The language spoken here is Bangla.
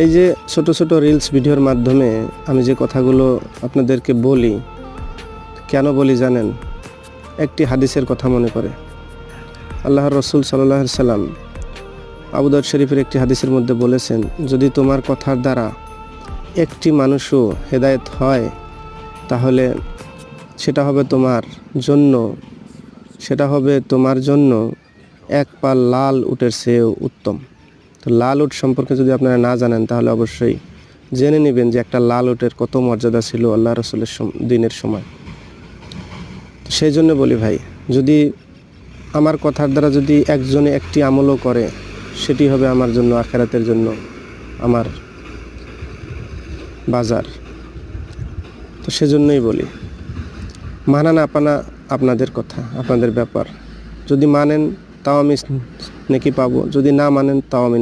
এই যে ছোট ছোট রিলস ভিডিওর মাধ্যমে আমি যে কথাগুলো আপনাদেরকে বলি, কেন বলি জানেন? একটি হাদিসের কথা মনে করে আল্লাহর রসুল সাল্লাল্লাহু আলাইহি সাল্লাম আবু দাউদ শরীফের একটি হাদিসের মধ্যে বলেছেন, যদি তোমার কথার দ্বারা একটি মানুষও হেদায়েত হয় তাহলে সেটা হবে তোমার জন্য এক পা লাল উটের চেয়েও উত্তম। তো লাল উট সম্পর্কে যদি আপনারা না জানেন তাহলে অবশ্যই জেনে নেবেন যে একটা লাল উটের কত মর্যাদা ছিল আল্লাহ রসুলের দিনের সময়। তো সেই জন্য বলি ভাই, যদি আমার কথার দ্বারা যদি একজনে একটি আমলও করে, সেটি হবে আমার জন্য আখিরাতের জন্য আমার বাজার। তো সেজন্যই বলি, মানা না পানা আপনাদের কথা, আপনাদের ব্যাপার। যদি মানেন তাও আমি নেকি পাবো, যদি না মানেন তাও আমি